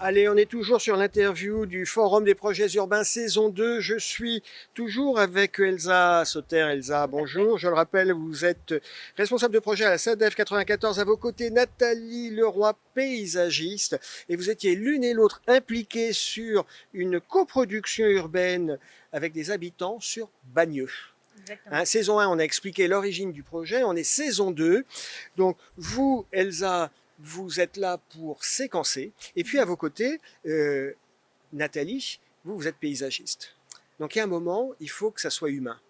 Allez, on est toujours sur l'interview du Forum des projets urbains saison 2. Je suis toujours avec Elsa Sauter. Elsa, bonjour. Je le rappelle, vous êtes responsable de projet à la SADEF 94. À vos côtés, Nathalie Leroy, paysagiste. Et vous étiez l'une et l'autre impliquées sur une coproduction urbaine avec des habitants sur Bagneux. Exactement. Saison 1, on a expliqué l'origine du projet. On est saison 2. Donc, vous, Elsa, vous êtes là pour séquencer. Et puis, à vos côtés, Nathalie, vous êtes paysagiste. Donc, il y a un moment, il faut que ça soit humain.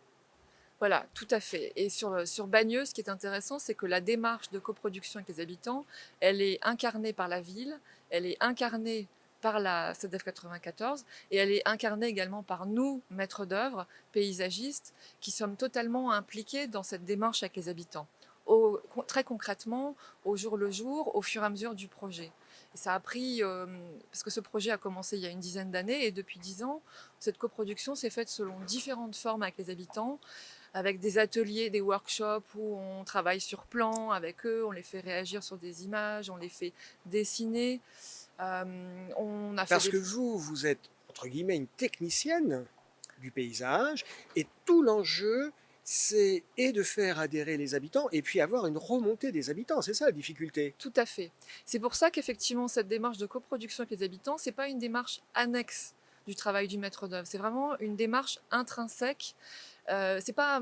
Voilà, tout à fait. Et sur Bagneux, ce qui est intéressant, c'est que la démarche de coproduction avec les habitants, elle est incarnée par la ville, elle est incarnée par la SADEF 94 et elle est incarnée également par nous, maîtres d'œuvre, paysagistes, qui sommes totalement impliqués dans cette démarche avec les habitants. Très concrètement, au jour le jour, au fur et à mesure du projet. Et ça a pris, parce que ce projet a commencé il y a une dizaine d'années et depuis 10 ans, cette coproduction s'est faite selon différentes formes avec les habitants, avec des ateliers, des workshops où on travaille sur plan avec eux, on les fait réagir sur des images, on les fait dessiner. On a fait Parce que vous êtes, entre guillemets, une technicienne du paysage et tout l'enjeu, c'est de faire adhérer les habitants et puis avoir une remontée des habitants. C'est ça la difficulté. Tout à fait. C'est pour ça qu'effectivement, cette démarche de coproduction avec les habitants, c'est pas une démarche annexe du travail du maître d'œuvre. C'est vraiment une démarche intrinsèque. C'est pas un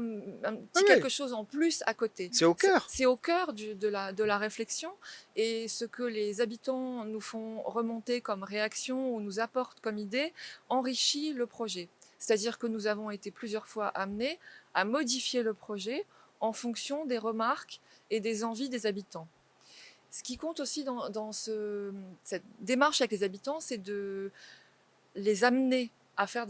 petit Oui, quelque chose en plus à côté. c'est au cœur. C'est au cœur de la réflexion et ce que les habitants nous font remonter comme réaction ou nous apportent comme idée enrichit le projet. C'est-à-dire que nous avons été plusieurs fois amenés à modifier le projet en fonction des remarques et des envies des habitants. Ce qui compte aussi dans cette démarche avec les habitants, c'est de les amener à faire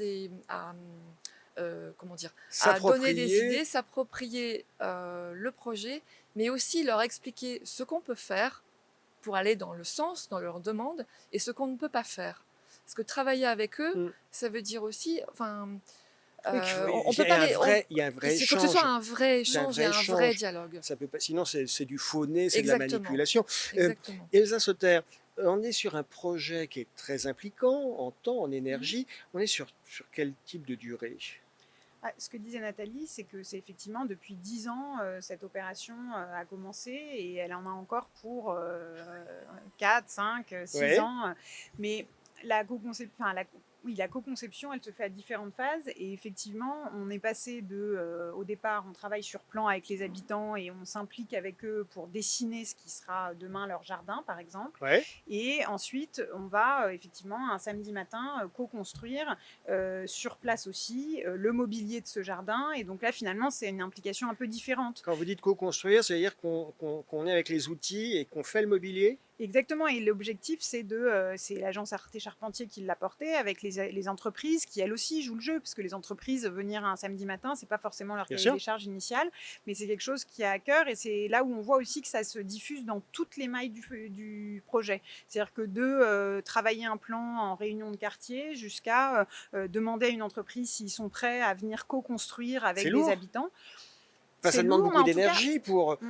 comment dire, à donner des idées, s'approprier le projet, mais aussi leur expliquer ce qu'on peut faire pour aller dans le sens, dans leurs demandes, et ce qu'on ne peut pas faire. Parce que travailler avec eux, Mm. ça veut dire aussi, enfin, Oui, on peut pas les, il y a un vrai il faut que ce soit échange. un vrai C'est un échange et vrai un vrai échange. dialogue. Ça peut pas, sinon, c'est du faux nez, c'est de la Exactement, manipulation. exactement. Elsa Sauter, on est sur un projet qui est très impliquant en temps, en Mhm. énergie. On est sur quel type de durée? Ce que disait Nathalie, c'est que c'est effectivement depuis 10 ans, cette opération a commencé et elle en a encore pour 4, 5, 6 Ouais. ans. Mais la la co-conception, elle se fait à différentes phases. Et effectivement, on est passé au départ, on travaille sur plan avec les habitants et on s'implique avec eux pour dessiner ce qui sera demain leur jardin, par exemple. Ouais. Et ensuite, on va effectivement un samedi matin co-construire sur place aussi le mobilier de ce jardin. Et donc là, finalement, c'est une implication un peu différente. Quand vous dites co-construire, c'est-à-dire qu'on est avec les outils et qu'on fait le mobilier? Exactement, et l'objectif, c'est l'agence Arte Charpentier qui l'a porté avec les entreprises qui, elles aussi, jouent le jeu, parce que les entreprises, venir un samedi matin, c'est pas forcément leur Bien cahier sûr. des charges initial, mais c'est quelque chose qui a à cœur, et c'est là où on voit aussi que ça se diffuse dans toutes les mailles du projet. C'est-à-dire que travailler un plan en réunion de quartier jusqu'à demander à une entreprise s'ils sont prêts à venir co-construire C'est avec des lourd. habitants. Enfin, ça C'est demande lourd, mais beaucoup en tout cas, d'énergie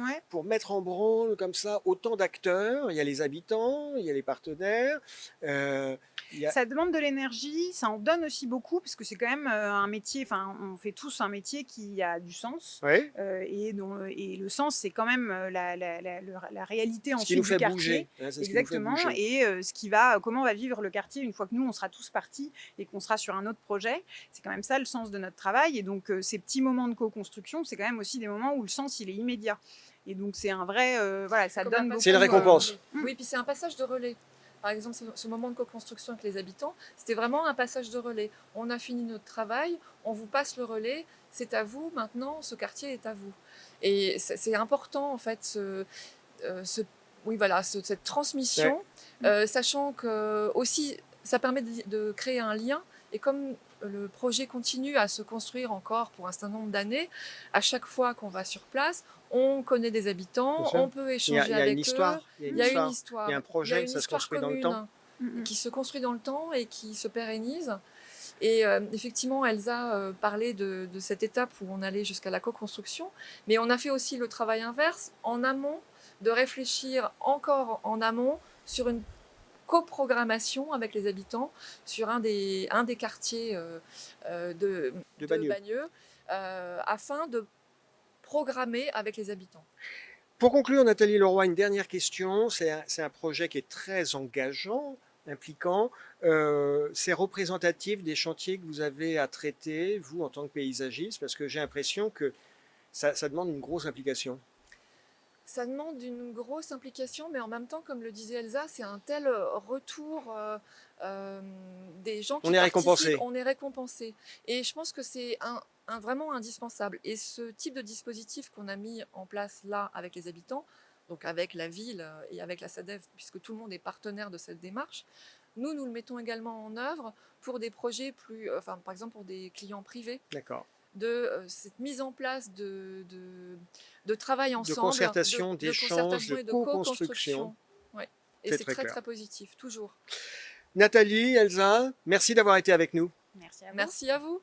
ouais. pour mettre en branle comme ça autant d'acteurs. Il y a les habitants, il y a les partenaires. euh, il y a... Ça demande de l'énergie, ça en donne aussi beaucoup, parce que c'est quand même un métier, enfin, on fait tous un métier qui a du sens. Ouais. Et le sens, c'est quand même la réalité Ce qui nous ensuite du fait quartier. bouger. Hein, c'est ce qui nous fait Exactement. bouger. Et comment va vivre le quartier une fois que nous, on sera tous partis et qu'on sera sur un autre projet. C'est quand même ça le sens de notre travail. Et donc, ces petits moments de co-construction, c'est quand même aussi des moments où le sens, il est immédiat. Et donc, c'est un vrai, voilà, ça Comme donne un beaucoup. C'est une passage de récompense. relais. Oui, puis c'est un passage de relais. Par exemple, ce moment de co-construction avec les habitants, c'était vraiment un passage de relais. On a fini notre travail, on vous passe le relais, c'est à vous maintenant, ce quartier est à vous. Et c'est important en fait, oui, voilà, cette transmission, sachant que aussi ça permet de créer un lien. Et comme le projet continue à se construire encore pour un certain nombre d'années, à chaque fois qu'on va sur place, on connaît des habitants, on peut échanger Il y a une avec eux. histoire. Il y a Il une y a une histoire. Il y histoire, a un il y a projet, une ça se histoire construit dans le temps. commune qui se construit dans le temps et qui se pérennise. Et effectivement, Elsa parlait de cette étape où on allait jusqu'à la co-construction, mais on a fait aussi le travail inverse, en amont, de réfléchir encore en amont sur une coprogrammation avec les habitants sur un des quartiers de Bagneux afin de programmer avec les habitants. Pour conclure, Nathalie Leroy, une dernière question. C'est un projet qui est très engageant, impliquant. C'est représentatif des chantiers que vous avez à traiter, vous, en tant que paysagiste, parce que j'ai l'impression que ça demande une grosse implication. Ça demande une grosse implication, mais en même temps, comme le disait Elsa, c'est un tel retour des gens qui participent, on est récompensé. Et je pense que c'est vraiment indispensable. Et ce type de dispositif qu'on a mis en place là avec les habitants, donc avec la ville et avec la SADEF, puisque tout le monde est partenaire de cette démarche, nous le mettons également en œuvre pour des projets par exemple pour des clients privés. D'accord. De cette mise en place de travail ensemble, de concertation, d'échange, de co-construction. Ouais. Et c'est très, très positif, toujours. Nathalie, Elsa, merci d'avoir été avec nous. Merci à vous. Merci à vous.